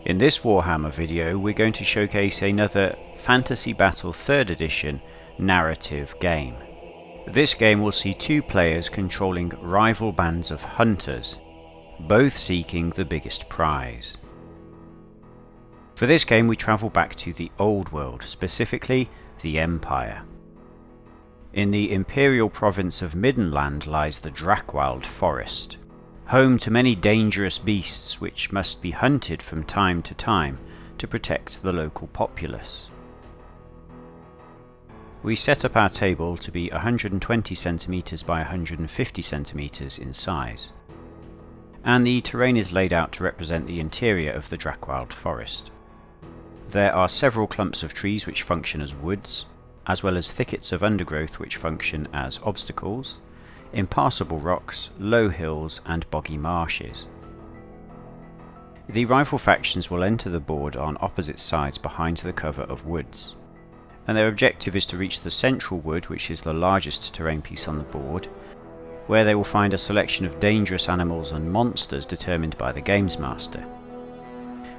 In this Warhammer video, we're going to showcase another Fantasy Battle 3rd Edition narrative game. This game will see two players controlling rival bands of hunters, both seeking the biggest prize. For this game we travel back to the Old World, specifically the Empire. In the Imperial province of Middenland lies the Drakwald forest, home to many dangerous beasts which must be hunted from time to time to protect the local populace. We set up our table to be 120 cm by 150 cm in size, and the terrain is laid out to represent the interior of the Drakwald forest. There are several clumps of trees which function as woods, as well as thickets of undergrowth which function as obstacles, impassable rocks, low hills and boggy marshes. The rival factions will enter the board on opposite sides behind the cover of woods, and their objective is to reach the central wood, which is the largest terrain piece on the board, where they will find a selection of dangerous animals and monsters determined by the games master.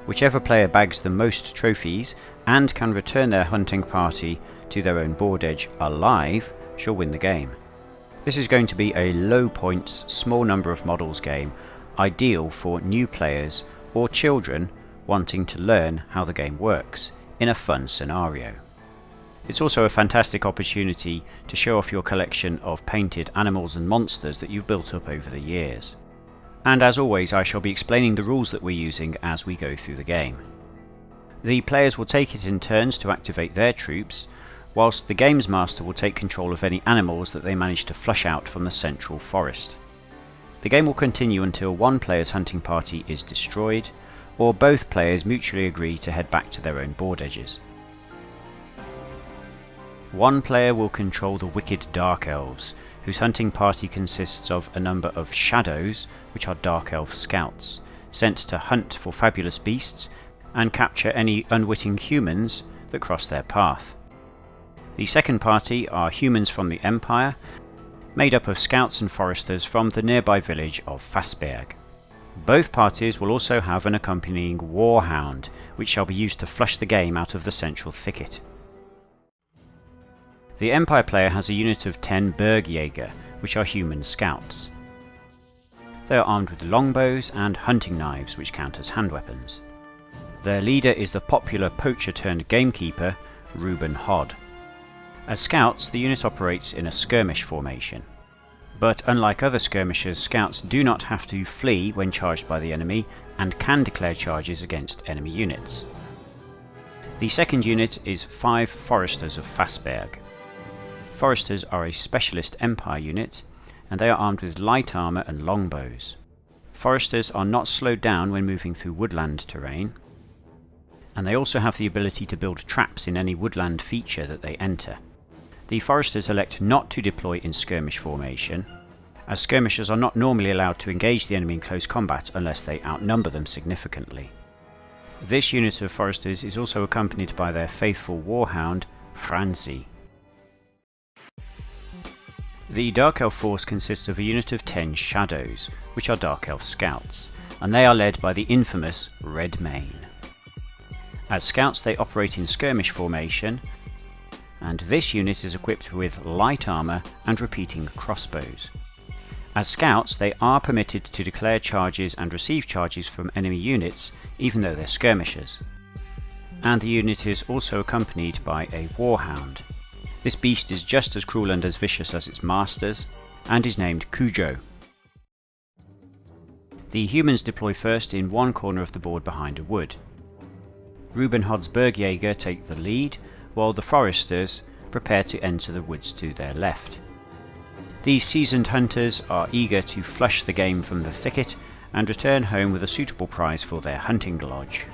Whichever player bags the most trophies and can return their hunting party to their own board edge alive shall win the game. This is going to be a low points, small number of models game, ideal for new players or children wanting to learn how the game works in a fun scenario. It's also a fantastic opportunity to show off your collection of painted animals and monsters that you've built up over the years. And as always, I shall be explaining the rules that we're using as we go through the game. The players will take it in turns to activate their troops, whilst the games master will take control of any animals that they manage to flush out from the central forest. The game will continue until one player's hunting party is destroyed, or both players mutually agree to head back to their own board edges. One player will control the wicked Dark Elves, whose hunting party consists of a number of shadows, which are Dark Elf scouts, sent to hunt for fabulous beasts and capture any unwitting humans that cross their path. The second party are humans from the Empire, made up of scouts and foresters from the nearby village of Fassberg. Both parties will also have an accompanying warhound, which shall be used to flush the game out of the central thicket. The Empire player has a unit of 10 Bergjäger, which are human scouts. They are armed with longbows and hunting knives, which count as hand weapons. Their leader is the popular poacher turned gamekeeper, Reuben Hodd. As scouts, the unit operates in a skirmish formation. But unlike other skirmishers, scouts do not have to flee when charged by the enemy and can declare charges against enemy units. The second unit is 5 foresters of Fassberg. Foresters are a specialist Empire unit, and they are armed with light armour and longbows. Foresters are not slowed down when moving through woodland terrain, and they also have the ability to build traps in any woodland feature that they enter. The foresters elect not to deploy in skirmish formation, as skirmishers are not normally allowed to engage the enemy in close combat unless they outnumber them significantly. This unit of foresters is also accompanied by their faithful warhound, Franzi. The Dark Elf force consists of a unit of 10 shadows, which are Dark Elf scouts, and they are led by the infamous Redmane. As scouts they operate in skirmish formation, and this unit is equipped with light armour and repeating crossbows. As scouts they are permitted to declare charges and receive charges from enemy units even though they're skirmishers. And the unit is also accompanied by a warhound. This beast is just as cruel and as vicious as its masters, and is named Cujo. The humans deploy first in one corner of the board behind a wood. Reuben Hodd's Bergjäger take the lead, while the foresters prepare to enter the woods to their left. These seasoned hunters are eager to flush the game from the thicket and return home with a suitable prize for their hunting lodge.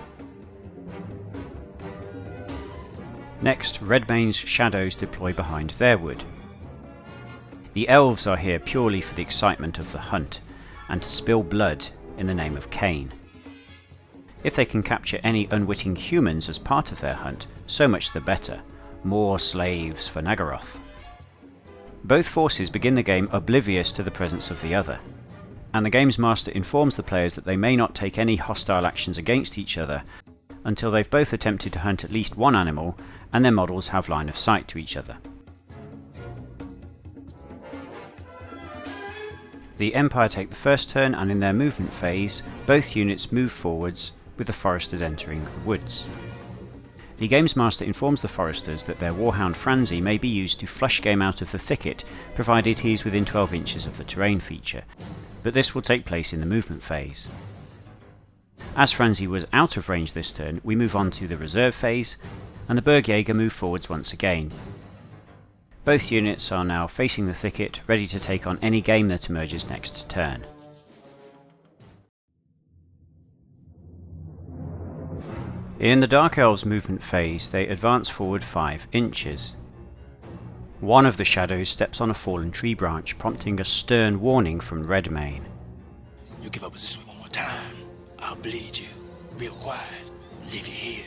Next, Redmane's shadows deploy behind their wood. The Elves are here purely for the excitement of the hunt, and to spill blood in the name of Cain. If they can capture any unwitting humans as part of their hunt, so much the better. More slaves for Nagaroth. Both forces begin the game oblivious to the presence of the other, and the games master informs the players that they may not take any hostile actions against each other until they've both attempted to hunt at least one animal and their models have line of sight to each other. The Empire take the first turn, and in their movement phase, both units move forwards, with the foresters entering the woods. The Games Master informs the foresters that their Warhound Franzi may be used to flush game out of the thicket, provided he is within 12 inches of the terrain feature, but this will take place in the movement phase. As Franzi was out of range this turn, we move on to the reserve phase, and the Bergjäger move forwards once again. Both units are now facing the thicket, ready to take on any game that emerges next turn. In the Dark Elves movement phase, they advance forward 5 inches. One of the shadows steps on a fallen tree branch, prompting a stern warning from Redmane. You give up position one more time, I'll bleed you, real quiet, leave you here.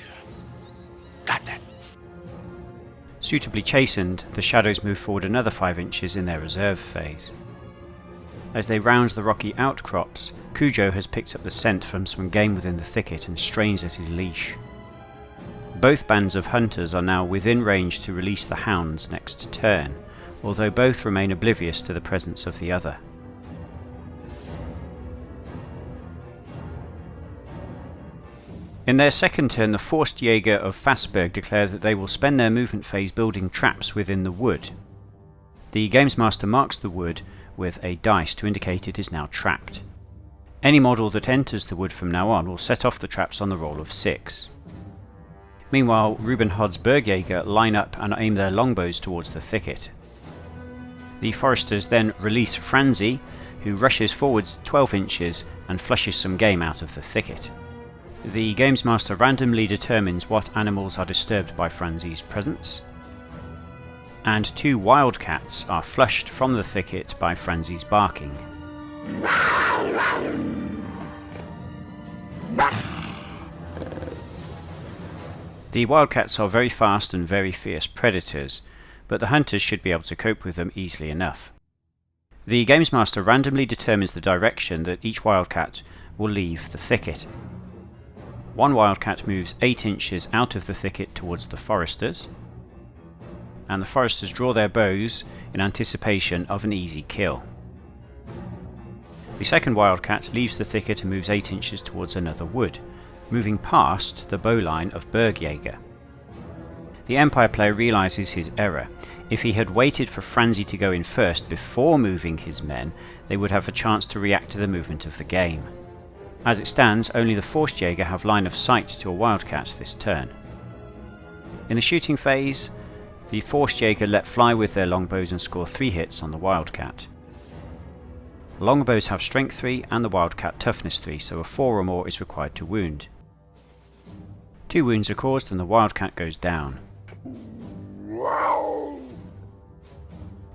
Got that? Suitably chastened, the shadows move forward another 5 inches in their reserve phase. As they round the rocky outcrops, Cujo has picked up the scent from some game within the thicket and strains at his leash. Both bands of hunters are now within range to release the hounds next turn, although both remain oblivious to the presence of the other. In their second turn, the Forstjäger of Fassberg declare that they will spend their movement phase building traps within the wood. The Games Master marks the wood with a dice to indicate it is now trapped. Any model that enters the wood from now on will set off the traps on the roll of 6. Meanwhile, Reuben Hodd's Bergjäger line up and aim their longbows towards the thicket. The foresters then release Franzi, who rushes forwards 12 inches and flushes some game out of the thicket. The Games Master randomly determines what animals are disturbed by Franzi's presence, and 2 wildcats are flushed from the thicket by Franzi's barking. The wildcats are very fast and very fierce predators, but the hunters should be able to cope with them easily enough. The Games Master randomly determines the direction that each wildcat will leave the thicket. One wildcat moves 8 inches out of the thicket towards the foresters, and the foresters draw their bows in anticipation of an easy kill. The second wildcat leaves the thicket and moves 8 inches towards another wood, moving past the bowline of Bergjäger. The Empire player realizes his error. If he had waited for Franzi to go in first before moving his men, they would have a chance to react to the movement of the game. As it stands, only the Forstjäger have line of sight to a wildcat this turn. In the shooting phase, the Forstjäger let fly with their longbows and score 3 hits on the wildcat. Longbows have strength 3 and the wildcat toughness 3, so a 4 or more is required to wound. 2 wounds are caused and the wildcat goes down.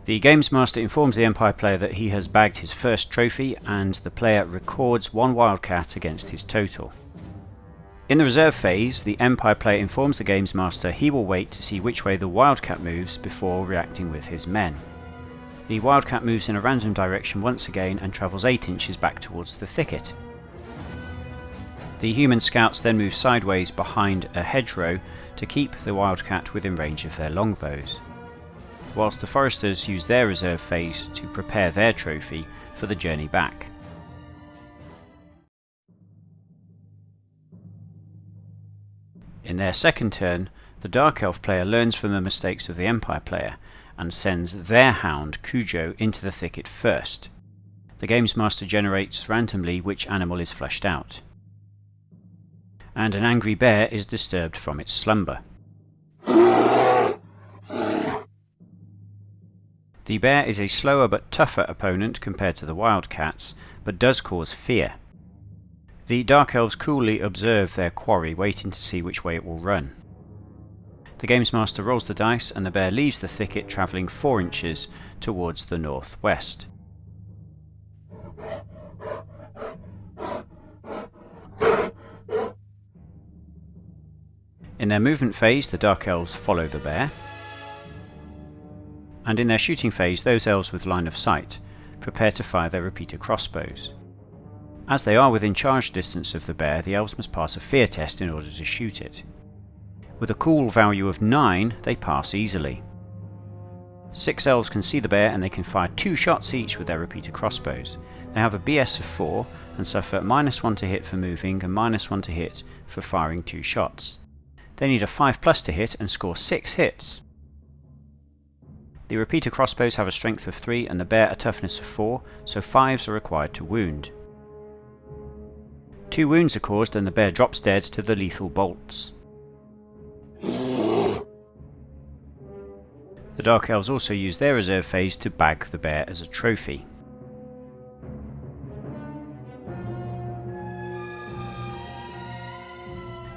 The Games Master informs the Empire player that he has bagged his first trophy, and the player records 1 wildcat against his total. In the reserve phase, the Empire player informs the Games Master he will wait to see which way the wildcat moves before reacting with his men. The wildcat moves in a random direction once again and travels 8 inches back towards the thicket. The human scouts then move sideways behind a hedgerow to keep the wildcat within range of their longbows, whilst the foresters use their reserve phase to prepare their trophy for the journey back. In their second turn, the Dark Elf player learns from the mistakes of the Empire player and sends their hound Cujo into the thicket first. The Games Master generates randomly which animal is flushed out, and an angry bear is disturbed from its slumber. The bear is a slower but tougher opponent compared to the wildcats, but does cause fear. The Dark Elves coolly observe their quarry, waiting to see which way it will run. The Games Master rolls the dice and the bear leaves the thicket, travelling 4 inches towards the northwest. In their movement phase, the Dark Elves follow the bear, and in their shooting phase, those elves with line of sight prepare to fire their repeater crossbows. As they are within charge distance of the bear, the elves must pass a fear test in order to shoot it. With a cool value of 9, they pass easily. 6 elves can see the bear and they can fire 2 shots each with their repeater crossbows. They have a BS of 4 and suffer -1 to hit for moving and -1 to hit for firing 2 shots. They need a 5+ to hit and score 6 hits. The repeater crossbows have a strength of 3 and the bear a toughness of 4, so 5s are required to wound. 2 wounds are caused and the bear drops dead to the lethal bolts. The Dark Elves also use their reserve phase to bag the bear as a trophy.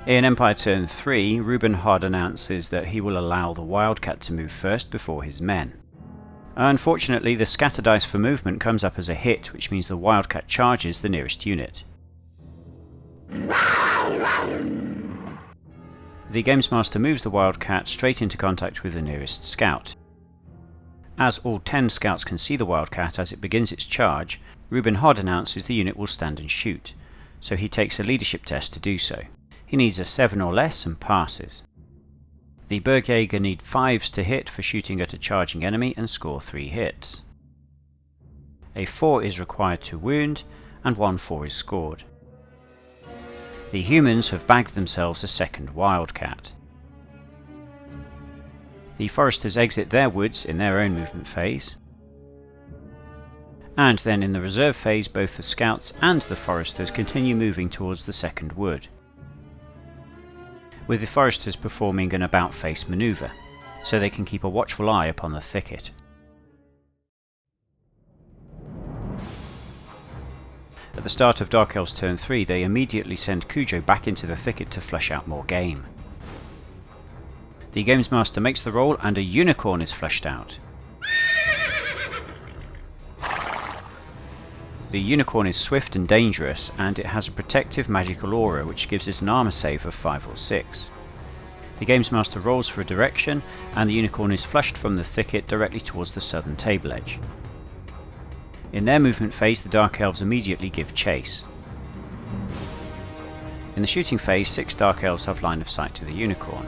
In Empire Turn 3, Reuben Hodd announces that he will allow the Wildcat to move first before his men. Unfortunately, the scatter dice for movement comes up as a hit, which means the Wildcat charges the nearest unit. The Games Master moves the Wildcat straight into contact with the nearest scout. As all 10 scouts can see the Wildcat as it begins its charge, Reuben Hodd announces the unit will stand and shoot, so he takes a leadership test to do so. He needs a 7 or less and passes. The Bergjäger need 5s to hit for shooting at a charging enemy and score 3 hits. A 4 is required to wound, and 1 4 is scored. The humans have bagged themselves a second Wildcat. The foresters exit their woods in their own movement phase, and then in the reserve phase both the scouts and the foresters continue moving towards the second wood, with the foresters performing an about-face manoeuvre, so they can keep a watchful eye upon the thicket. At the start of Dark Elves Turn 3, they immediately send Cujo back into the thicket to flush out more game. The Games Master makes the roll and a unicorn is flushed out. The unicorn is swift and dangerous, and it has a protective magical aura which gives it an armor save of 5 or 6. The Games Master rolls for a direction, and the unicorn is flushed from the thicket directly towards the southern table edge. In their movement phase, the Dark Elves immediately give chase. In the shooting phase, 6 Dark Elves have line of sight to the unicorn.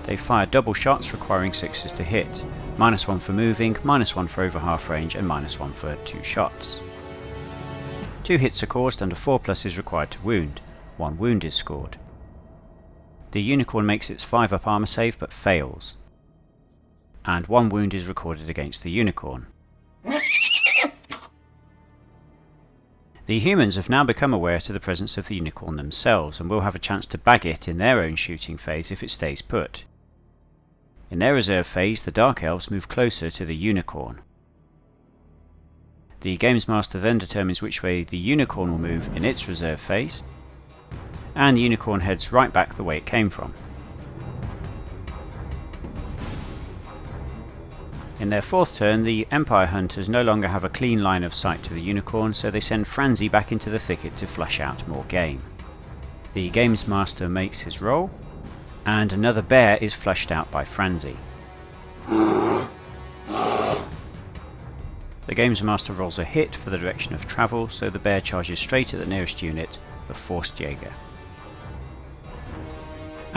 They fire double shots requiring 6s to hit, -1 for moving, -1 for over half range, and -1 for 2 shots. 2 hits are caused and a 4+ is required to wound. 1 wound is scored. The unicorn makes its 5-up armor save but fails, and 1 wound is recorded against the unicorn. The humans have now become aware to the presence of the unicorn themselves and will have a chance to bag it in their own shooting phase if it stays put. In their reserve phase, the Dark Elves move closer to the unicorn. The Games Master then determines which way the unicorn will move in its reserve phase, and the unicorn heads right back the way it came from. In their 4th turn, the Empire Hunters no longer have a clean line of sight to the unicorn, so they send Franzi back into the thicket to flush out more game. The Games Master makes his roll, and another bear is flushed out by Franzi. The Games Master rolls a hit for the direction of travel, so the bear charges straight at the nearest unit, the Forstjäger.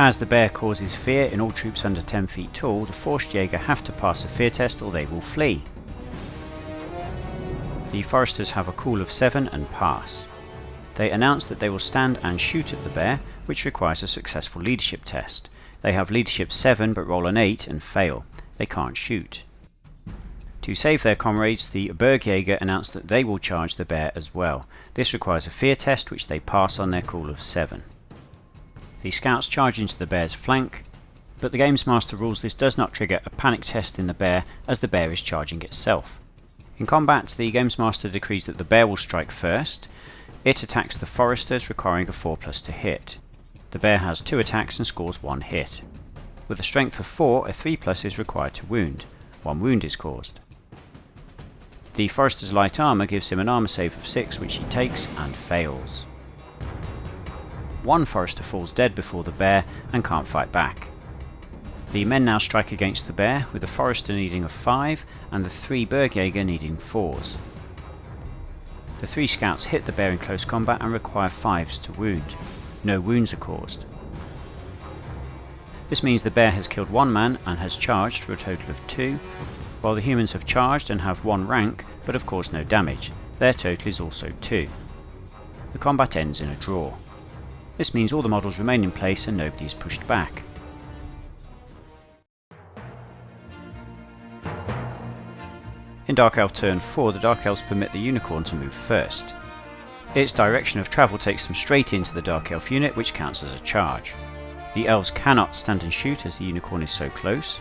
As the bear causes fear in all troops under 10 feet tall, the Forstjäger have to pass a fear test or they will flee. The foresters have a cool of 7 and pass. They announce that they will stand and shoot at the bear, which requires a successful leadership test. They have leadership 7 but roll an 8 and fail. They can't shoot. To save their comrades, the Bergjäger announce that they will charge the bear as well. This requires a fear test which they pass on their cool of 7. The scouts charge into the bear's flank, but the Games Master rules this does not trigger a panic test in the bear as the bear is charging itself. In combat, the Games Master decrees that the bear will strike first. It attacks the foresters, requiring a 4+ to hit. The bear has 2 attacks and scores 1 hit. With a strength of 4, a 3+ is required to wound. 1 wound is caused. The forester's light armor gives him an armor save of 6, which he takes and fails. 1 forester falls dead before the bear and can't fight back. The men now strike against the bear, with the forester needing a 5 and the 3 Bergjäger needing 4s. The 3 scouts hit the bear in close combat and require 5s to wound. No wounds are caused. This means the bear has killed 1 man and has charged for a total of 2, while the humans have charged and have 1 rank, but of course no damage. Their total is also 2. The combat ends in a draw. This means all the models remain in place and nobody is pushed back. In Dark Elf turn 4, the Dark Elves permit the Unicorn to move first. Its direction of travel takes them straight into the Dark Elf unit, which counts as a charge. The Elves cannot stand and shoot as the Unicorn is so close,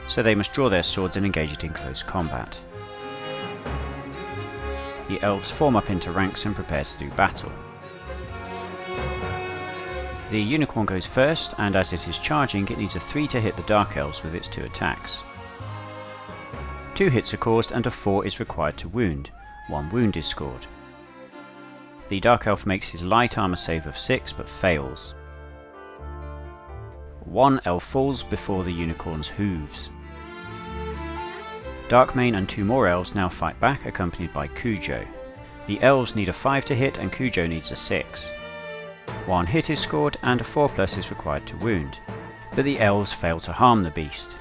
so they must draw their swords and engage it in close combat. The Elves form up into ranks and prepare to do battle. The Unicorn goes first, and as it is charging, it needs a 3 to hit the Dark Elves with its 2 attacks. 2 hits are caused and a 4 is required to wound. 1 wound is scored. The Dark Elf makes his light armor save of 6 but fails. 1 elf falls before the Unicorn's hooves. Darkmane and 2 more elves now fight back, accompanied by Cujo. The elves need a 5 to hit and Cujo needs a 6. 1 hit is scored and a 4+ is required to wound, but the elves fail to harm the beast.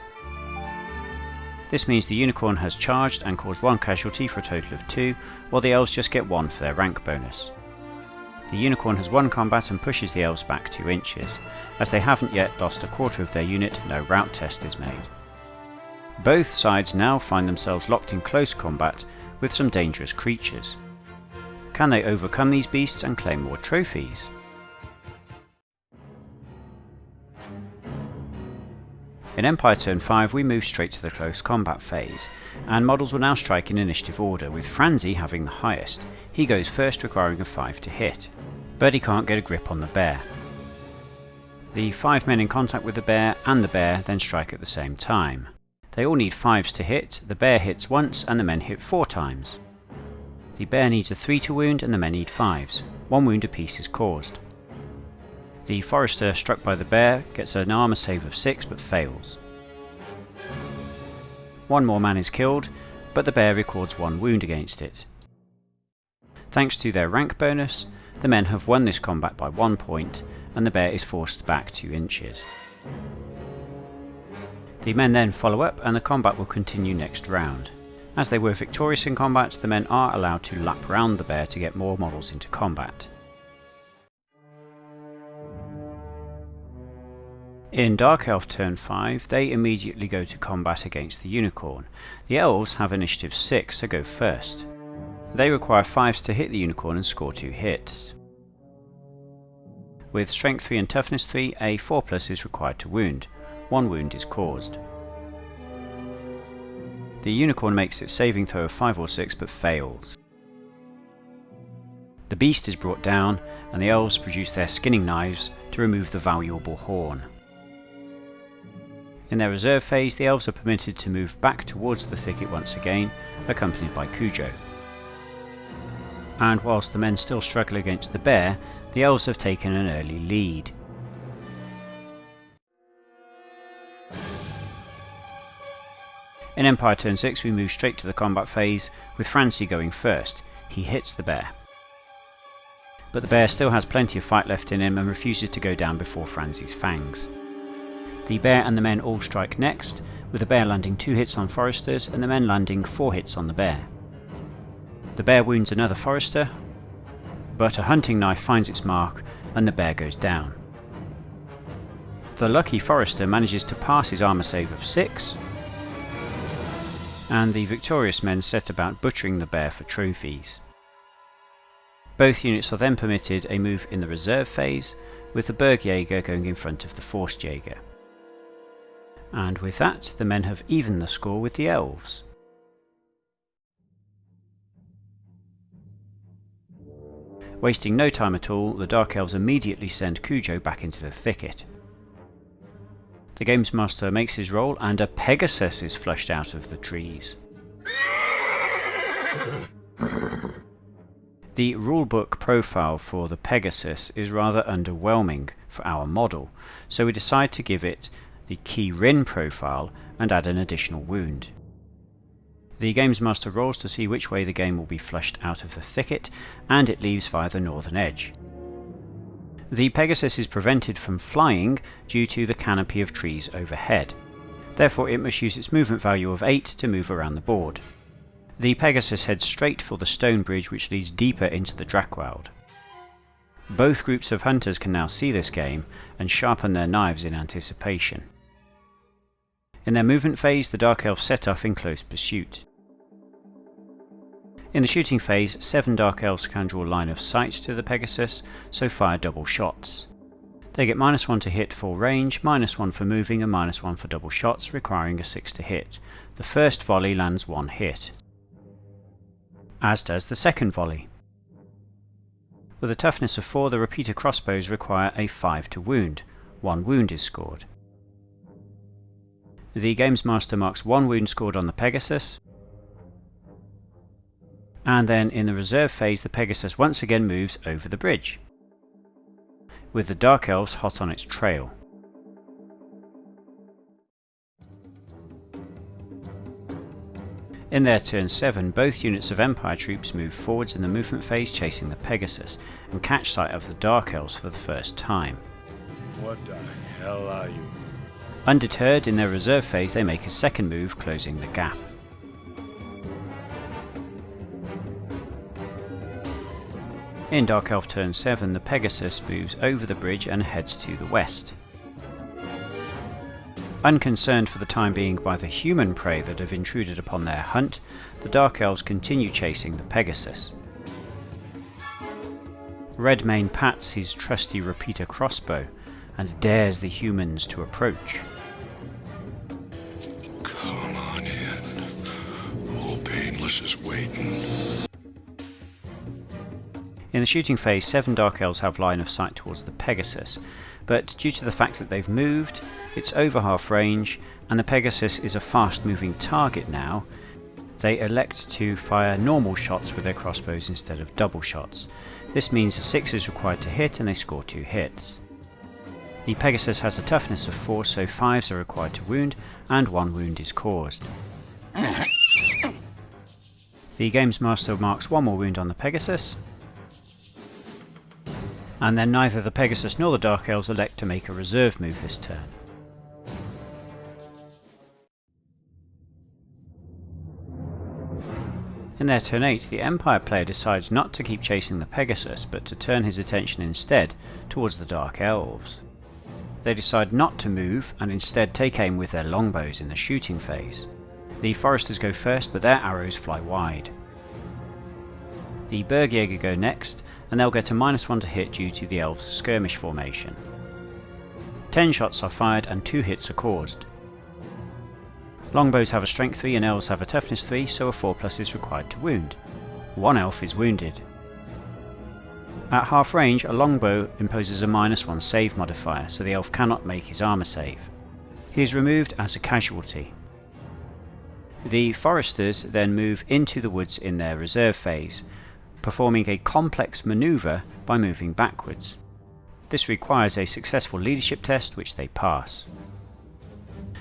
This means the Unicorn has charged and caused 1 casualty for a total of 2, while the elves just get 1 for their rank bonus. The Unicorn has won combat and pushes the elves back 2 inches. As they haven't yet lost a quarter of their unit, no rout test is made. Both sides now find themselves locked in close combat with some dangerous creatures. Can they overcome these beasts and claim more trophies? In Empire Turn 5 we move straight to the close combat phase, and models will now strike in initiative order, with Franzi having the highest. He goes first, requiring a 5 to hit, but he can't get a grip on the bear. The 5 men in contact with the bear and the bear then strike at the same time. They all need 5s to hit, the bear hits once and the men hit 4 times. The bear needs a 3 to wound and the men need 5s. 1 wound apiece is caused. The forester struck by the bear gets an armor save of 6 but fails. 1 more man is killed, but the bear records 1 wound against it. Thanks to their rank bonus, the men have won this combat by 1 point, and the bear is forced back 2 inches. The men then follow up and the combat will continue next round. As they were victorious in combat, the men are allowed to lap round the bear to get more models into combat. In Dark Elf Turn 5, they immediately go to combat against the Unicorn. The Elves have initiative 6, so go first. They require 5s to hit the Unicorn and score 2 hits. With Strength 3 and Toughness 3, a 4+ is required to wound. 1 wound is caused. The Unicorn makes its saving throw of 5 or 6 but fails. The beast is brought down, and the Elves produce their skinning knives to remove the valuable horn. In their reserve phase, the Elves are permitted to move back towards the thicket once again, accompanied by Cujo. And whilst the men still struggle against the bear, the Elves have taken an early lead. In Empire Turn 6 we move straight to the combat phase, with Franzi going first. He hits the bear. But the bear still has plenty of fight left in him and refuses to go down before Franzi's fangs. The bear and the men all strike next, with the bear landing 2 hits on foresters and the men landing 4 hits on the bear. The bear wounds another forester, but a hunting knife finds its mark and the bear goes down. The lucky forester manages to pass his armor save of 6, and the victorious men set about butchering the bear for trophies. Both units are then permitted a move in the reserve phase, with the Bergjäger going in front of the Forstjäger. And with that, the men have evened the score with the Elves. Wasting no time at all, the Dark Elves immediately send Cujo back into the thicket. The Games Master makes his roll and a Pegasus is flushed out of the trees. The rulebook profile for the Pegasus is rather underwhelming for our model, so we decide to give it the Key Rin profile and add an additional wound. The Games Master rolls to see which way the game will be flushed out of the thicket, and it leaves via the northern edge. The Pegasus is prevented from flying due to the canopy of trees overhead. Therefore it must use its movement value of 8 to move around the board. The Pegasus heads straight for the stone bridge which leads deeper into the Drakwald. Both groups of hunters can now see this game and sharpen their knives in anticipation. In their movement phase, the Dark Elves set off in close pursuit. In the shooting phase, 7 Dark Elves can draw line of sight to the Pegasus, so fire double shots. They get -1 to hit for range, -1 for moving, and -1 for double shots, requiring a 6 to hit. The first volley lands 1 hit, as does the second volley. With a toughness of 4, the repeater crossbows require a 5 to wound. 1 wound is scored. The Games Master marks 1 wound scored on the Pegasus, and then in the reserve phase the Pegasus once again moves over the bridge, with the Dark Elves hot on its trail. In their turn 7, both units of Empire troops move forwards in the movement phase chasing the Pegasus, and catch sight of the Dark Elves for the first time. What the hell are you? Undeterred, in their reserve phase they make a second move, closing the gap. In Dark Elf turn 7, the Pegasus moves over the bridge and heads to the west. Unconcerned for the time being by the human prey that have intruded upon their hunt, the Dark Elves continue chasing the Pegasus. Redmane pats his trusty repeater crossbow and dares the humans to approach. Come on in. Old Painless is waiting. In the shooting phase, 7 Dark Elves have line of sight towards the Pegasus, but due to the fact that they've moved, it's over half range, and the Pegasus is a fast moving target now, they elect to fire normal shots with their crossbows instead of double shots. This means a 6 is required to hit and they score 2 hits. The Pegasus has a toughness of 4, so 5s are required to wound, and 1 wound is caused. The Games Master marks 1 more wound on the Pegasus, and then neither the Pegasus nor the Dark Elves elect to make a reserve move this turn. In their turn 8, the Empire player decides not to keep chasing the Pegasus, but to turn his attention instead towards the Dark Elves. They decide not to move and instead take aim with their longbows in the shooting phase. The Foresters go first, but their arrows fly wide. The Bergjäger go next, and they'll get a -1 to hit due to the Elves' skirmish formation. 10 shots are fired and 2 hits are caused. Longbows have a strength 3 and Elves have a toughness 3, so a 4+ is required to wound. 1 Elf is wounded. At half range, a longbow imposes a -1 save modifier, so the Elf cannot make his armor save. He is removed as a casualty. The Foresters then move into the woods in their reserve phase, performing a complex maneuver by moving backwards. This requires a successful leadership test, which they pass.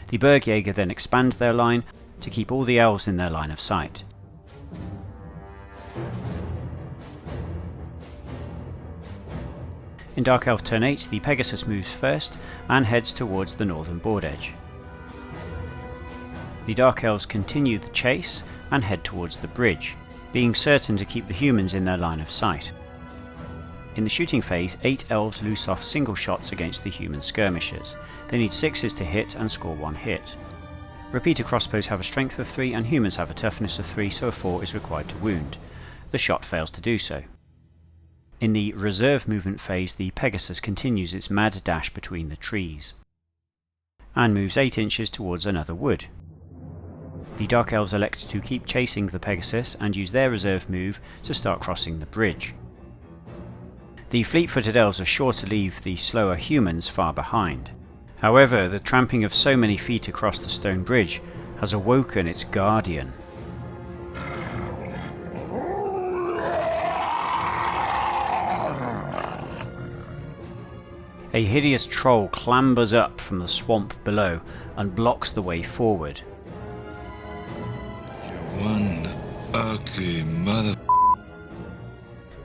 The Bergjäger then expand their line to keep all the Elves in their line of sight. In Dark Elf turn 8, the Pegasus moves first and heads towards the northern board edge. The Dark Elves continue the chase and head towards the bridge, being certain to keep the humans in their line of sight. In the shooting phase, 8 Elves loose off single shots against the human skirmishers. They need 6s to hit and score 1 hit. Repeater crossbows have a strength of 3 and humans have a toughness of 3, so a 4 is required to wound. The shot fails to do so. In the reserve movement phase, the Pegasus continues its mad dash between the trees, and moves 8 inches towards another wood. The Dark Elves elect to keep chasing the Pegasus and use their reserve move to start crossing the bridge. The fleet-footed Elves are sure to leave the slower humans far behind. However, the tramping of so many feet across the stone bridge has awoken its guardian. A hideous troll clambers up from the swamp below and blocks the way forward. One Ugly mother...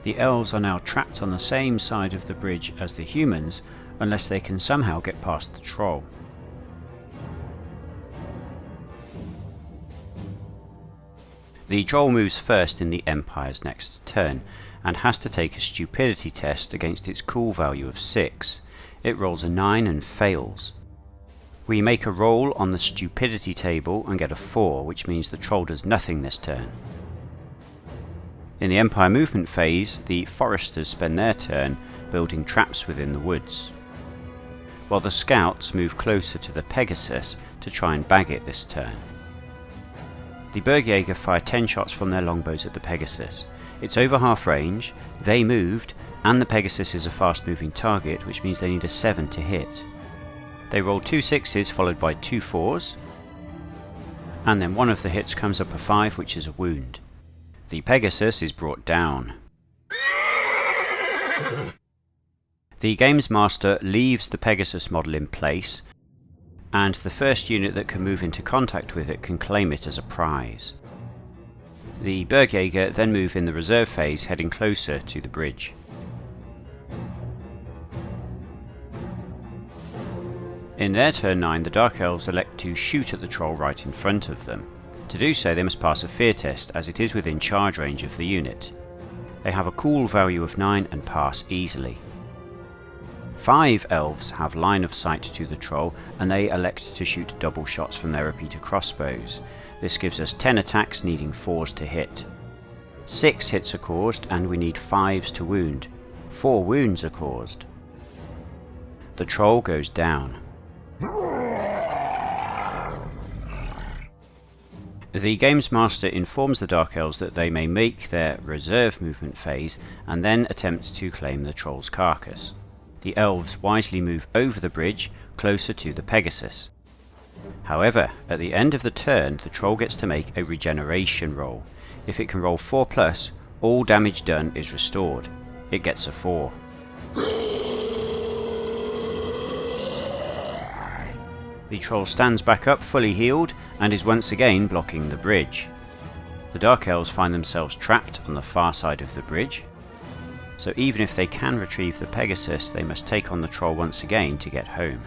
The elves are now trapped on the same side of the bridge as the humans, unless they can somehow get past the troll. The troll moves first in the Empire's next turn, and has to take a stupidity test against its cool value of 6. It rolls a 9 and fails. We make a roll on the stupidity table and get a 4, which means the troll does nothing this turn. In the Empire movement phase, the foresters spend their turn building traps within the woods, while the scouts move closer to the Pegasus to try and bag it this turn. The Bergjäger fire 10 shots from their longbows at the Pegasus. It's over half range, they moved, and the Pegasus is a fast moving target, which means they need a 7 to hit. They roll 2 6s followed by 2 4s, and then one of the hits comes up a 5, which is a wound. The Pegasus is brought down. The Games Master leaves the Pegasus model in place, and the first unit that can move into contact with it can claim it as a prize. The Bergjäger then move in the reserve phase, heading closer to the bridge. In their turn 9, the Dark Elves elect to shoot at the troll right in front of them. To do so, they must pass a fear test, as it is within charge range of the unit. They have a cool value of 9 and pass easily. 5 elves have line of sight to the troll, and they elect to shoot double shots from their repeater crossbows. This gives us 10 attacks needing 4s to hit. 6 hits are caused, and we need 5s to wound. 4 wounds are caused. The troll goes down. The Games Master informs the Dark Elves that they may make their reserve movement phase and then attempt to claim the troll's carcass. The elves wisely move over the bridge, closer to the Pegasus. However, at the end of the turn, the troll gets to make a regeneration roll. If it can roll 4+, all damage done is restored. It gets a 4. The troll stands back up fully healed and is once again blocking the bridge. The Dark Elves find themselves trapped on the far side of the bridge, so even if they can retrieve the Pegasus, they must take on the troll once again to get home.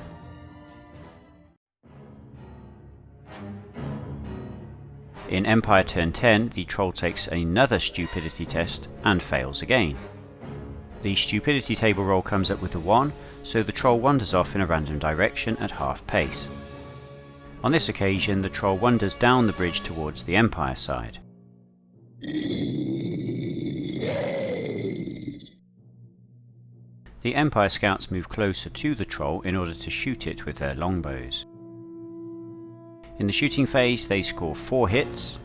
In Empire turn 10, the troll takes another stupidity test and fails again. The stupidity table roll comes up with a 1, so the troll wanders off in a random direction at half pace. On this occasion, the troll wanders down the bridge towards the Empire side. The Empire scouts move closer to the troll in order to shoot it with their longbows. In the shooting phase, they score 4 hits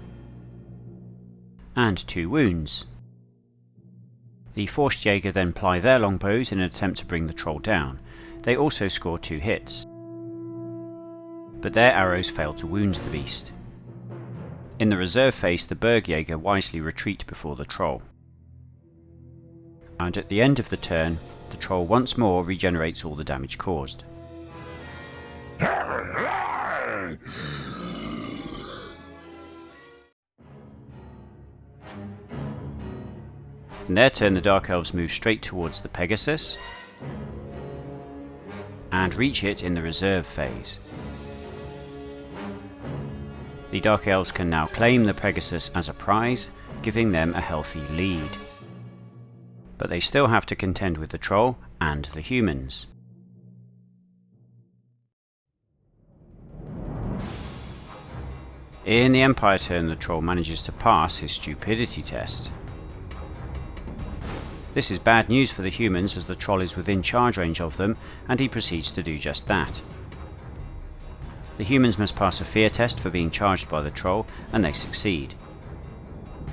and 2 wounds. The Forstjäger then ply their longbows in an attempt to bring the troll down. They also score 2 hits, but their arrows fail to wound the beast. In the reserve phase, the Bergjäger wisely retreat before the troll. And at the end of the turn, the troll once more regenerates all the damage caused. In their turn, the Dark Elves move straight towards the Pegasus and reach it in the reserve phase. The Dark Elves can now claim the Pegasus as a prize, giving them a healthy lead. But they still have to contend with the troll and the humans. In the Empire turn, the troll manages to pass his stupidity test. This is bad news for the humans, as the troll is within charge range of them, and he proceeds to do just that. The humans must pass a fear test for being charged by the troll, and they succeed.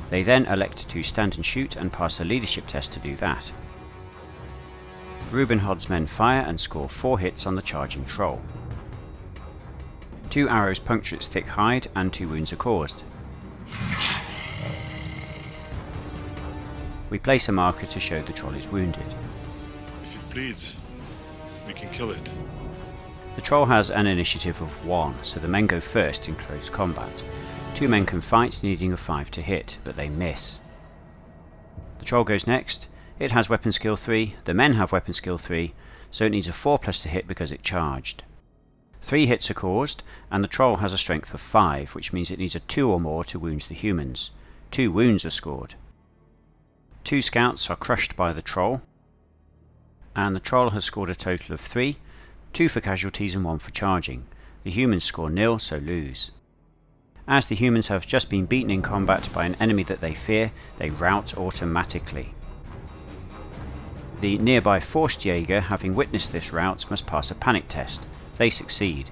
They then elect to stand and shoot and pass a leadership test to do that. Reuben Hodd's men fire and score 4 hits on the charging troll. 2 arrows puncture its thick hide and 2 wounds are caused. We place a marker to show the troll is wounded. If it bleeds, we can kill it. The troll has an initiative of 1, so the men go first in close combat. 2 men can fight, needing a 5 to hit, but they miss. The troll goes next. It has weapon skill 3, the men have weapon skill 3, so it needs a 4+ to hit because it charged. 3 hits are caused, and the troll has a strength of 5, which means it needs a 2 or more to wound the humans. 2 wounds are scored. 2 scouts are crushed by the troll, and the troll has scored a total of 3, 2 for casualties and 1 for charging. The humans score 0, so lose. As the humans have just been beaten in combat by an enemy that they fear, they rout automatically. The nearby Forstjäger, having witnessed this rout, must pass a panic test. They succeed.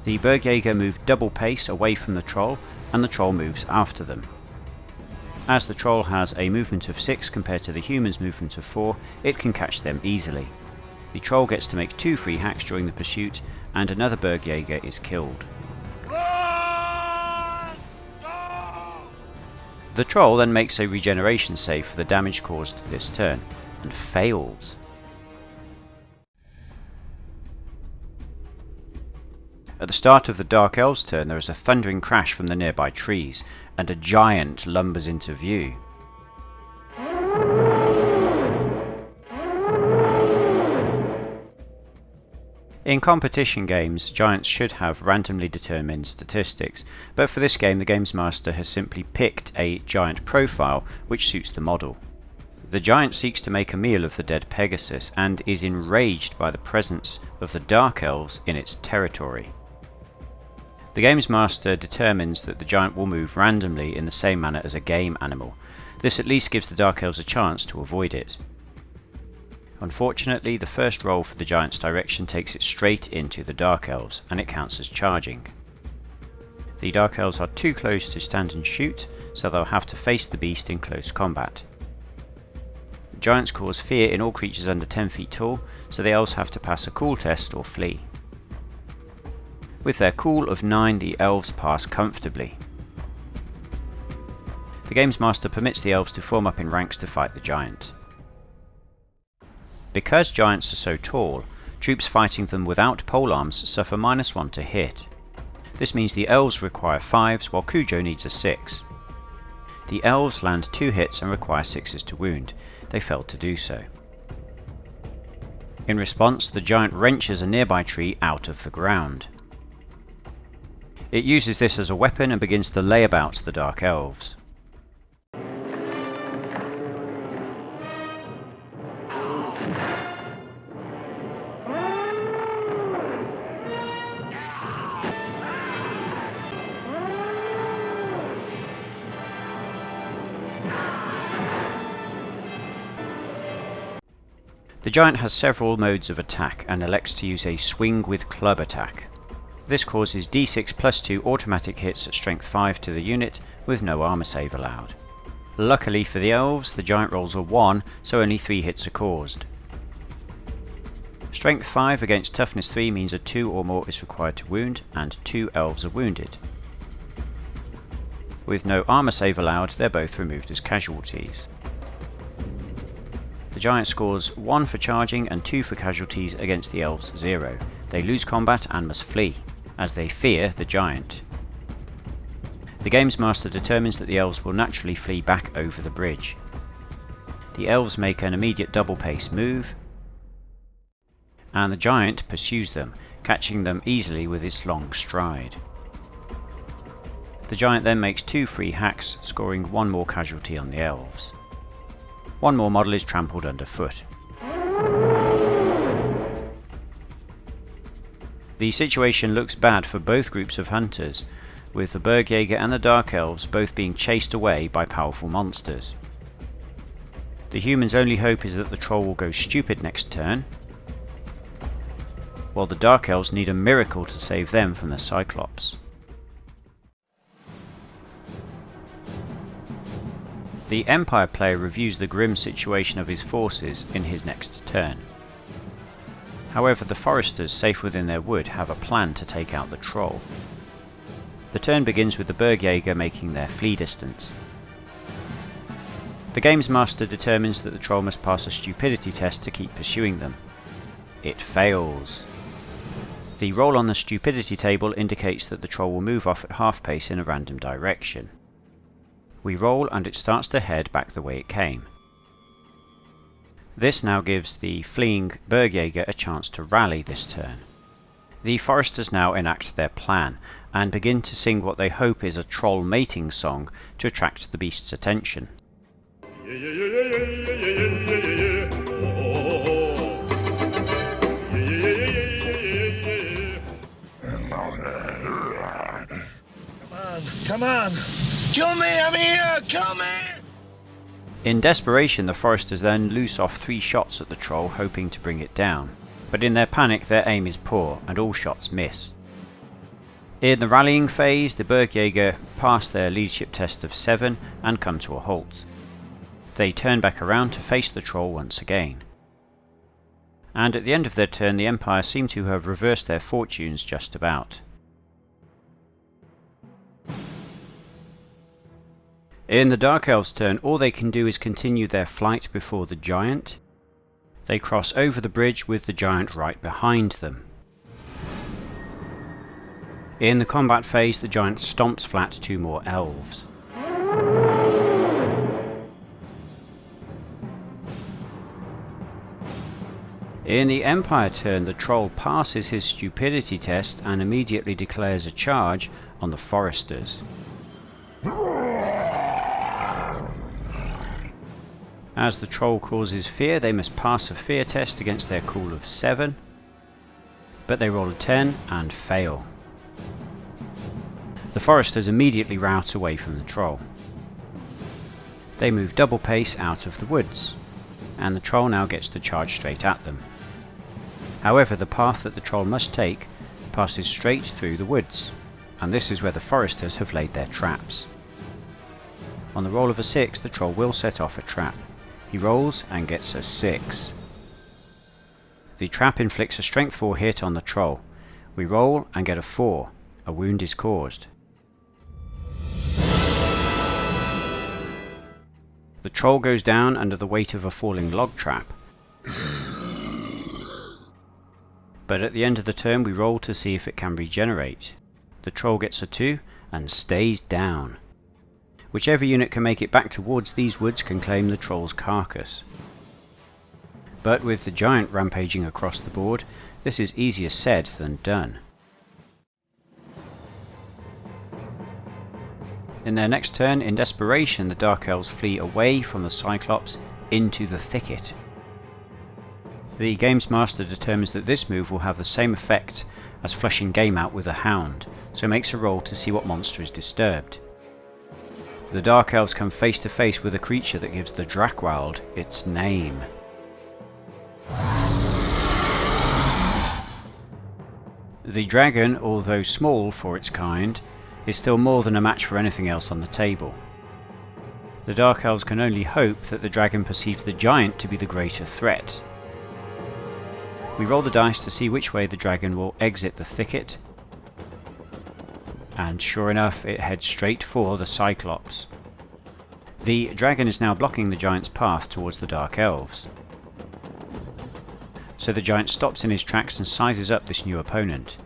The Bergjäger move double pace away from the troll, and the troll moves after them. As the troll has a movement of 6 compared to the human's movement of 4, it can catch them easily. The troll gets to make 2 free hacks during the pursuit, and another Bergjäger is killed. The troll then makes a regeneration save for the damage caused this turn, and fails. At the start of the Dark Elves' turn, there is a thundering crash from the nearby trees, and a giant lumbers into view. In competition games, giants should have randomly determined statistics, but for this game the games master has simply picked a giant profile which suits the model. The giant seeks to make a meal of the dead Pegasus and is enraged by the presence of the Dark Elves in its territory. The games master determines that the giant will move randomly in the same manner as a game animal. This at least gives the Dark Elves a chance to avoid it. Unfortunately, the first roll for the giant's direction takes it straight into the Dark Elves, and it counts as charging. The Dark Elves are too close to stand and shoot, so they'll have to face the beast in close combat. Giants cause fear in all creatures under 10 feet tall, so the elves have to pass a cool test or flee. With their cool of 9, the elves pass comfortably. The games master permits the elves to form up in ranks to fight the giant. Because giants are so tall, troops fighting them without polearms suffer -1 to hit. This means the elves require 5s while Cujo needs a 6. The elves land 2 hits and require 6s to wound. They failed to do so. In response, the giant wrenches a nearby tree out of the ground. It uses this as a weapon and begins to lay about the Dark Elves. The giant has several modes of attack and elects to use a swing with club attack. This causes d6 + 2 automatic hits at strength 5 to the unit with no armor save allowed. Luckily for the elves, the giant rolls a 1, so only 3 hits are caused. Strength 5 against toughness 3 means a 2 or more is required to wound, and 2 elves are wounded. With no armor save allowed, they're both removed as casualties. The giant scores 1 for charging and 2 for casualties against the elves 0. They lose combat and must flee, as they fear the giant. The games master determines that the elves will naturally flee back over the bridge. The elves make an immediate double pace move, and the giant pursues them, catching them easily with its long stride. The giant then makes 2 free hacks, scoring 1 more casualty on the elves. 1 more model is trampled underfoot. The situation looks bad for both groups of hunters, with the Bergjäger and the Dark Elves both being chased away by powerful monsters. The humans' only hope is that the troll will go stupid next turn, while the Dark Elves need a miracle to save them from the Cyclops. The Empire player reviews the grim situation of his forces in his next turn. However, the foresters safe within their wood have a plan to take out the troll. The turn begins with the Bergjäger making their flee distance. The games master determines that the troll must pass a stupidity test to keep pursuing them. It fails. The roll on the stupidity table indicates that the troll will move off at half pace in a random direction. We roll and it starts to head back the way it came. This now gives the fleeing Bergjäger a chance to rally this turn. The foresters now enact their plan and begin to sing what they hope is a troll mating song to attract the beast's attention. Come on! Kill me! I'm here! Kill me! In desperation, the foresters then loose off 3 shots at the troll, hoping to bring it down. But in their panic, their aim is poor, and all shots miss. In the rallying phase, the Bergjäger pass their leadership test of 7 and come to a halt. They turn back around to face the troll once again. And at the end of their turn, the Empire seem to have reversed their fortunes just about. In the Dark Elves' turn, all they can do is continue their flight before the giant. They cross over the bridge with the giant right behind them. In the combat phase, the giant stomps flat 2 more elves. In the Empire turn, the troll passes his stupidity test and immediately declares a charge on the foresters. As the troll causes fear, they must pass a fear test against their cool of 7, but they roll a 10 and fail. The foresters immediately rout away from the troll. They move double pace out of the woods, and the troll now gets to charge straight at them. However, the path that the troll must take passes straight through the woods, and this is where the foresters have laid their traps. On the roll of a 6, the troll will set off a trap. He rolls and gets a 6. The trap inflicts a strength 4 hit on the troll. We roll and get a 4. A wound is caused. The troll goes down under the weight of a falling log trap. But at the end of the turn we roll to see if it can regenerate. The troll gets a 2 and stays down. Whichever unit can make it back towards these woods can claim the troll's carcass. But with the giant rampaging across the board, this is easier said than done. In their next turn, in desperation, the Dark Elves flee away from the Cyclops into the thicket. The Games Master determines that this move will have the same effect as flushing game out with a hound, so makes a roll to see what monster is disturbed. The Dark Elves come face to face with a creature that gives the Drakwald its name. The dragon, although small for its kind, is still more than a match for anything else on the table. The Dark Elves can only hope that the dragon perceives the giant to be the greater threat. We roll the dice to see which way the dragon will exit the thicket, and sure enough it heads straight for the Cyclops. The dragon is now blocking the giant's path towards the Dark Elves. So the giant stops in his tracks and sizes up this new opponent.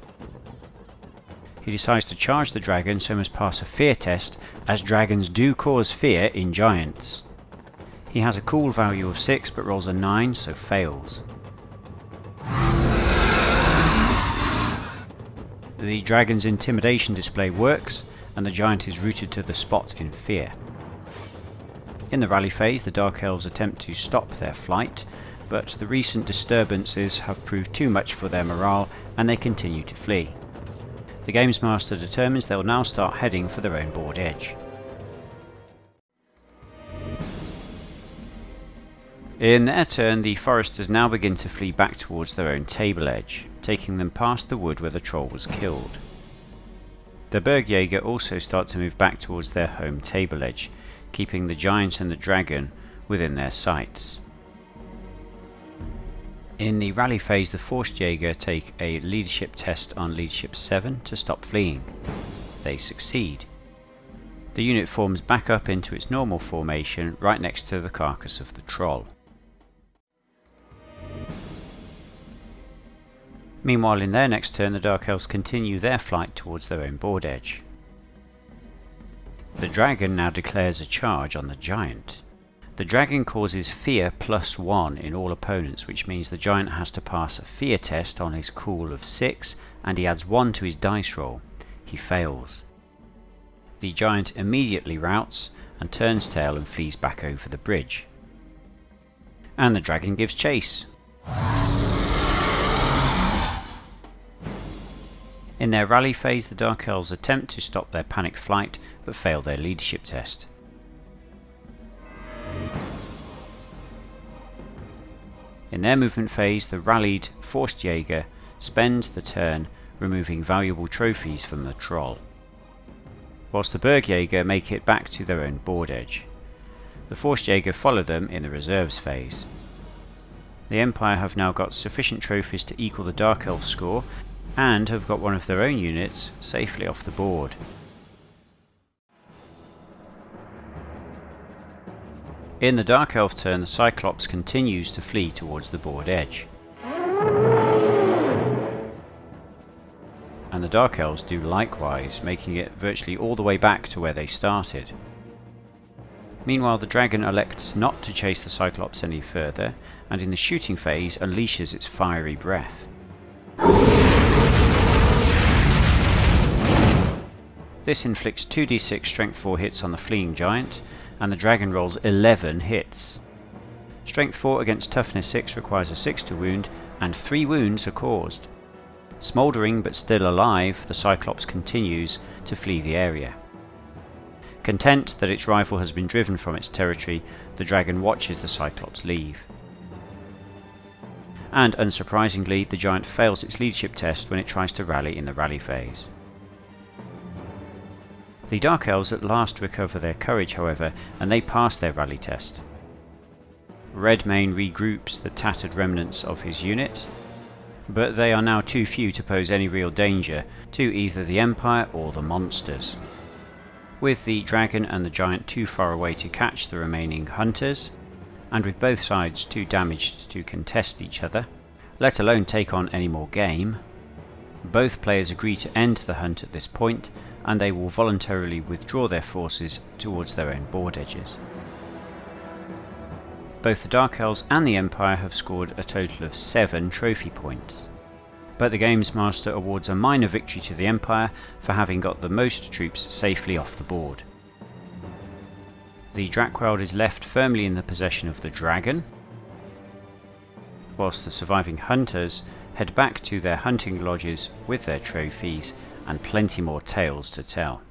He decides to charge the dragon, so must pass a fear test, as dragons do cause fear in giants. He has a cool value of 6 but rolls a 9, so fails. The dragon's intimidation display works, and the giant is rooted to the spot in fear. In the rally phase, the Dark Elves attempt to stop their flight, but the recent disturbances have proved too much for their morale, and they continue to flee. The Games Master determines they'll now start heading for their own board edge. In their turn, the foresters now begin to flee back towards their own table edge, taking them past the wood where the troll was killed. The Bergjäger also start to move back towards their home table edge, keeping the giant and the dragon within their sights. In the rally phase, the Forstjäger take a leadership test on leadership 7 to stop fleeing. They succeed. The unit forms back up into its normal formation right next to the carcass of the troll. Meanwhile, in their next turn, the Dark Elves continue their flight towards their own board edge. The dragon now declares a charge on the giant. The dragon causes fear +1 in all opponents, which means the giant has to pass a fear test on his cool of 6, and he adds 1 to his dice roll. He fails. The giant immediately routs and turns tail and flees back over the bridge. And the dragon gives chase. In their rally phase, the Dark Elves attempt to stop their panicked flight, but fail their leadership test. In their movement phase, the rallied Forstjäger spend the turn removing valuable trophies from the troll, whilst the Bergjäger make it back to their own board edge. The Forstjäger follow them in the reserves phase. The Empire have now got sufficient trophies to equal the Dark Elf score, and have got one of their own units safely off the board. In the Dark Elf turn, the Cyclops continues to flee towards the board edge. And the Dark Elves do likewise, making it virtually all the way back to where they started. Meanwhile, the dragon elects not to chase the Cyclops any further, and in the shooting phase unleashes its fiery breath. This inflicts 2d6 strength 4 hits on the fleeing giant, and the dragon rolls 11 hits. Strength 4 against toughness 6 requires a 6 to wound, and 3 wounds are caused. Smouldering but still alive, the Cyclops continues to flee the area. Content that its rival has been driven from its territory, the dragon watches the Cyclops leave. And unsurprisingly, the giant fails its leadership test when it tries to rally in the rally phase. The Dark Elves at last recover their courage, however, and they pass their rally test. Redmane regroups the tattered remnants of his unit, but they are now too few to pose any real danger to either the Empire or the monsters. With the dragon and the giant too far away to catch the remaining hunters, and with both sides too damaged to contest each other, let alone take on any more game, both players agree to end the hunt at this point, and they will voluntarily withdraw their forces towards their own board edges. Both the Dark Elves and the Empire have scored a total of 7 trophy points, but the Games Master awards a minor victory to the Empire for having got the most troops safely off the board. The Drakwald is left firmly in the possession of the dragon, whilst the surviving hunters head back to their hunting lodges with their trophies and plenty more tales to tell.